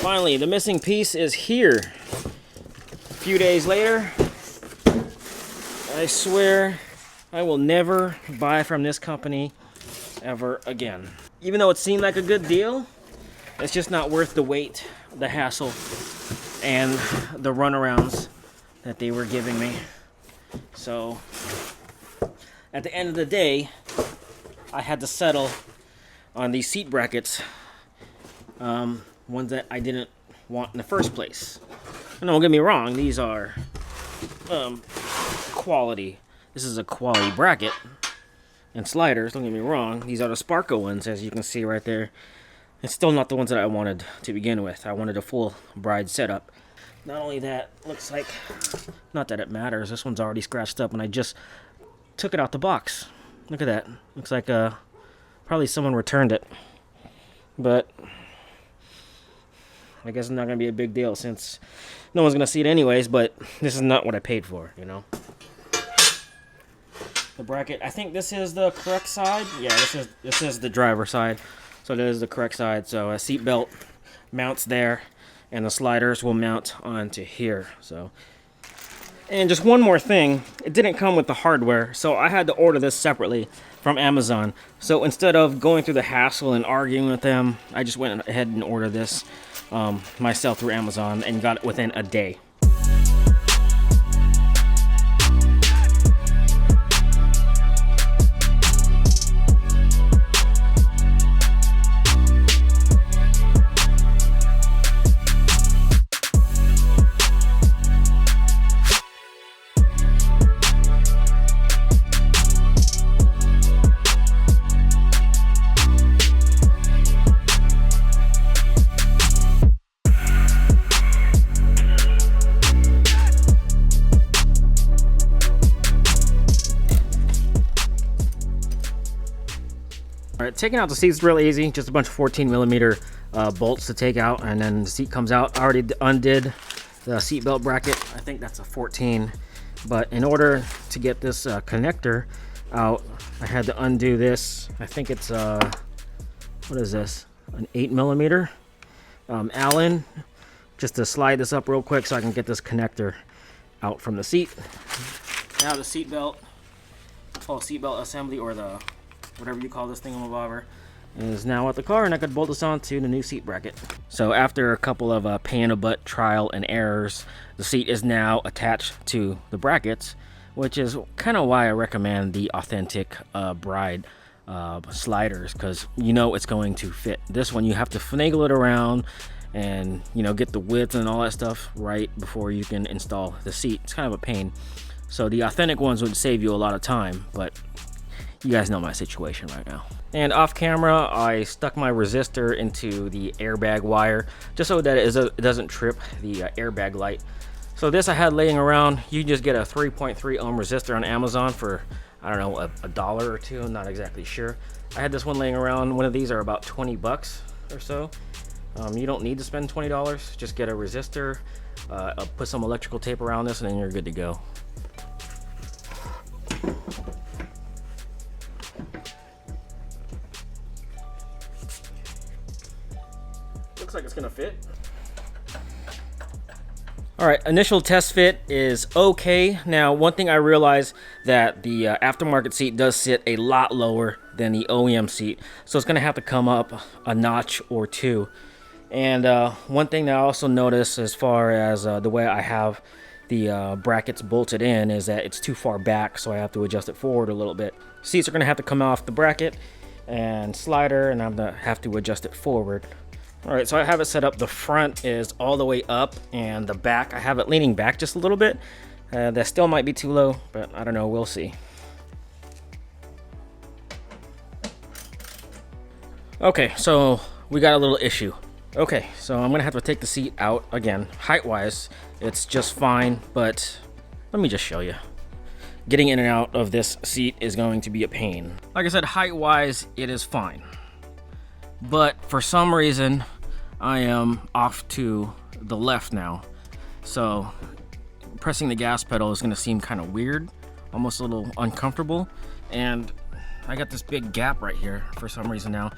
Finally, the missing piece is here. A few days later, I swear I will never buy from this company ever again. Even though it seemed like a good deal, it's just not worth the wait, the hassle, and the runarounds that they were giving me. So, at the end of the day, I had to settle on these seat brackets, ones that I didn't want in the first place. And don't get me wrong, these are quality. This is a quality bracket and sliders, don't get me wrong. These are the Sparco ones, as you can see right there. It's still not the ones that I wanted to begin with. I wanted a full bride setup. Not only that, looks like, not that it matters, this one's already scratched up and I just took it out the box. Look at that. Looks like probably someone returned it. But I guess it's not going to be a big deal since no one's going to see it anyways, but this is not what I paid for, you know. The bracket, I think this is the correct side. Yeah, this is the driver side. So that is the correct side. So a seat belt mounts there and the sliders will mount onto here. So, and just one more thing, it didn't come with the hardware, so I had to order this separately from Amazon. So instead of going through the hassle and arguing with them, I just went ahead and ordered this myself through Amazon and got it within a day. Alright, taking out the seat's real easy, just a bunch of 14mm bolts to take out, and then the seat comes out. I already undid the seat belt bracket. I think that's a 14, but in order to get this connector out, I had to undo this. I think it's what is this, an 8mm Allen, just to slide this up real quick so I can get this connector out from the seat. Now the seat belt, seat belt assembly, or the whatever you call this thing on the bobber, is now at the car, and I could bolt this onto the new seat bracket. So after a couple of pain in the butt trial and errors, the seat is now attached to the brackets, which is kind of why I recommend the authentic bride sliders, because you know it's going to fit. This one you have to finagle it around and, you know, get the width and all that stuff right before you can install the seat. It's kind of a pain. So the authentic ones would save you a lot of time, but you guys know my situation right now. And off camera, I stuck my resistor into the airbag wire just so that it doesn't trip the airbag light. So this I had laying around. You can just get a 3.3 ohm resistor on Amazon for, I don't know, a dollar or two. I'm not exactly sure. I had this one laying around. One of these are about 20 bucks or so. You don't need to spend $20. Just get a resistor, put some electrical tape around this, and then you're good to go. Looks like it's gonna fit. All right, initial test fit is okay. Now, one thing I realized that the aftermarket seat does sit a lot lower than the OEM seat, so it's gonna have to come up a notch or two. And one thing that I also noticed as far as the way I have the brackets bolted in is that it's too far back, so I have to adjust it forward a little bit. Seats are gonna have to come off the bracket and slider, and I'm gonna have to adjust it forward. All right, so I have it set up. The front is all the way up, and the back, I have it leaning back just a little bit. That still might be too low, but I don't know, we'll see. Okay, so we got a little issue. Okay, so I'm gonna have to take the seat out again. Height-wise, it's just fine, but let me just show you. Getting in and out of this seat is going to be a pain. Like I said, height-wise, it is fine. But for some reason, I am off to the left now. So pressing the gas pedal is gonna seem kind of weird, almost a little uncomfortable. And I got this big gap right here for some reason now.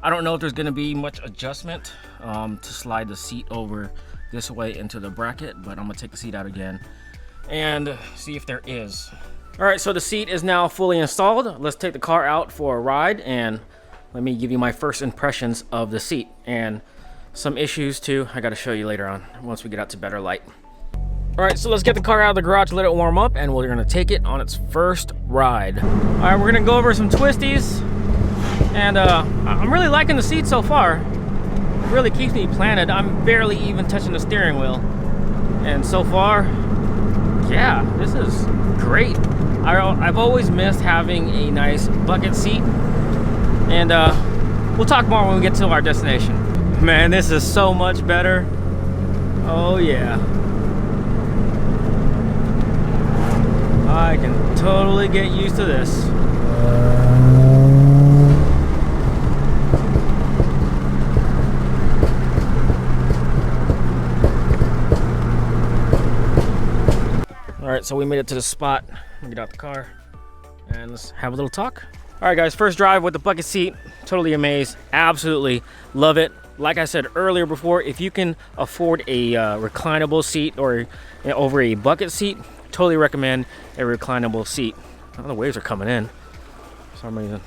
I don't know if there's going to be much adjustment to slide the seat over this way into the bracket, but I'm going to take the seat out again and see if there is. All right, so the seat is now fully installed. Let's take the car out for a ride and let me give you my first impressions of the seat and some issues too. I got to show you later on once we get out to better light. All right, so let's get the car out of the garage, let it warm up, and we're gonna take it on its first ride. All right, we're gonna go over some twisties, and I'm really liking the seat so far. It really keeps me planted. I'm barely even touching the steering wheel. And so far, yeah, this is great. I've always missed having a nice bucket seat, and we'll talk more when we get to our destination. Man, this is so much better. Oh yeah. I can totally get used to this. All right, so we made it to the spot. We'll get out the car and let's have a little talk. All right, guys, first drive with the bucket seat. Totally amazed. Absolutely love it. Like I said earlier before, if you can afford a reclinable seat or over a bucket seat, totally recommend a reclinable seat. Oh, the waves are coming in for some reason.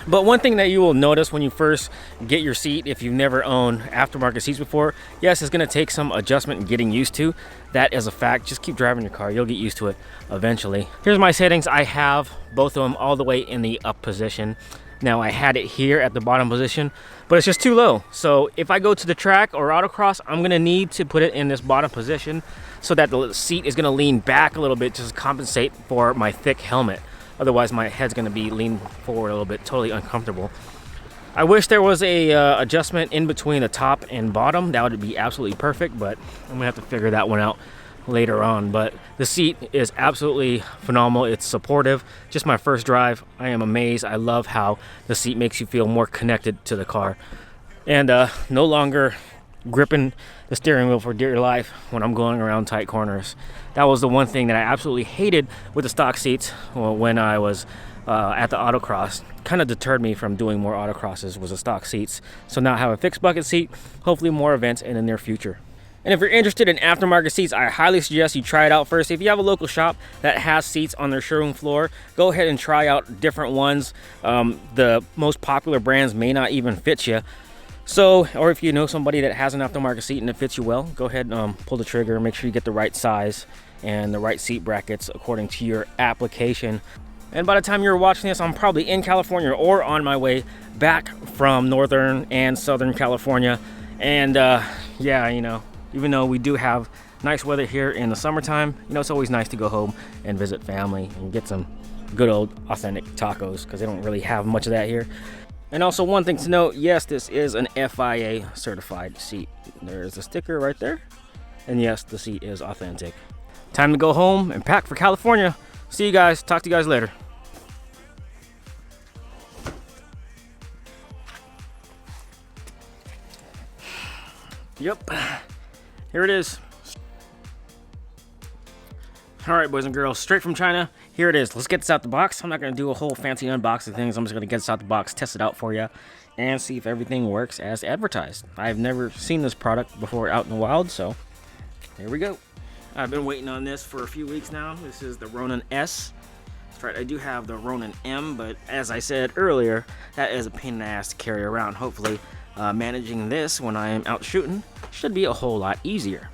But one thing that you will notice when you first get your seat, if you've never owned aftermarket seats before, yes, it's going to take some adjustment and getting used to. That is a fact. Just keep driving your car. You'll get used to it eventually. Here's my settings. I have both of them all the way in the up position. Now, I had it here at the bottom position, but it's just too low. So if I go to the track or autocross, I'm going to need to put it in this bottom position so that the seat is going to lean back a little bit just to compensate for my thick helmet. Otherwise, my head's going to be leaned forward a little bit, totally uncomfortable. I wish there was a adjustment in between the top and bottom. That would be absolutely perfect, but I'm going to have to figure that one out later on. But the seat is absolutely phenomenal. It's supportive. Just my first drive. I am amazed. I love how the seat makes you feel more connected to the car. And no longer gripping the steering wheel for dear life when I'm going around tight corners. That was the one thing that I absolutely hated with the stock seats when I was at the autocross. Kind of deterred me from doing more autocrosses was the stock seats. So now I have a fixed bucket seat, hopefully more events in the near future. And if you're interested in aftermarket seats, I highly suggest you try it out first. If you have a local shop that has seats on their showroom floor, go ahead and try out different ones. The most popular brands may not even fit you. So, or if you know somebody that has an aftermarket seat and it fits you well, go ahead and pull the trigger. Make sure you get the right size and the right seat brackets according to your application. And by the time you're watching this, I'm probably in California or on my way back from Northern and Southern California. And yeah, you know, even though we do have nice weather here in the summertime, you know, it's always nice to go home and visit family and get some good old authentic tacos because they don't really have much of that here. And also one thing to note, yes, this is an FIA certified seat. There's a sticker right there. And yes, the seat is authentic. Time to go home and pack for California. See you guys. Talk to you guys later. Yep. Here it is. All right, boys and girls, straight from China. Here it is. Let's get this out the box. I'm not going to do a whole fancy unboxing things. I'm just going to get this out the box, test it out for you, and see if everything works as advertised. I've never seen this product before out in the wild, so here we go. I've been waiting on this for a few weeks now. This is the Ronin S. That's right, I do have the Ronin M, but as I said earlier, that is a pain in the ass to carry around. Hopefully, managing this when I am out shooting should be a whole lot easier.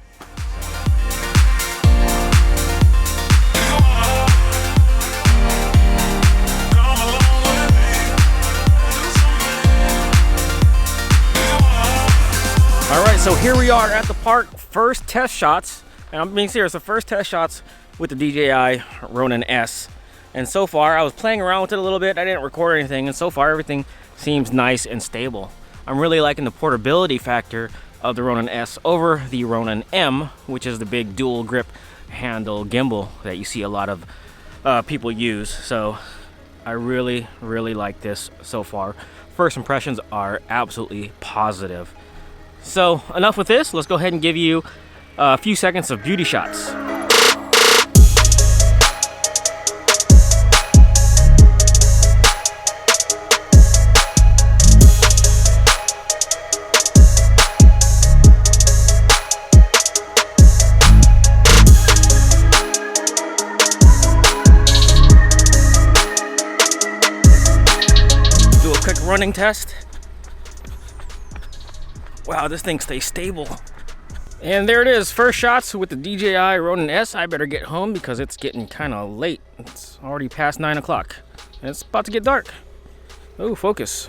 Alright, so here we are at the park. First test shots, and I'm being serious, the first test shots with the DJI Ronin S. And so far, I was playing around with it a little bit. I didn't record anything, and so far everything seems nice and stable. I'm really liking the portability factor of the Ronin S over the Ronin M, which is the big dual grip handle gimbal that you see a lot of people use. So I really like this so far. First impressions are absolutely positive. So enough with this. Let's go ahead and give you a few seconds of beauty shots. running test. Wow, this thing stays stable. And there it is, first shots with the DJI Ronin S. I better get home because it's getting kind of late. It's already past 9 o'clock and it's about to get dark. Oh, focus.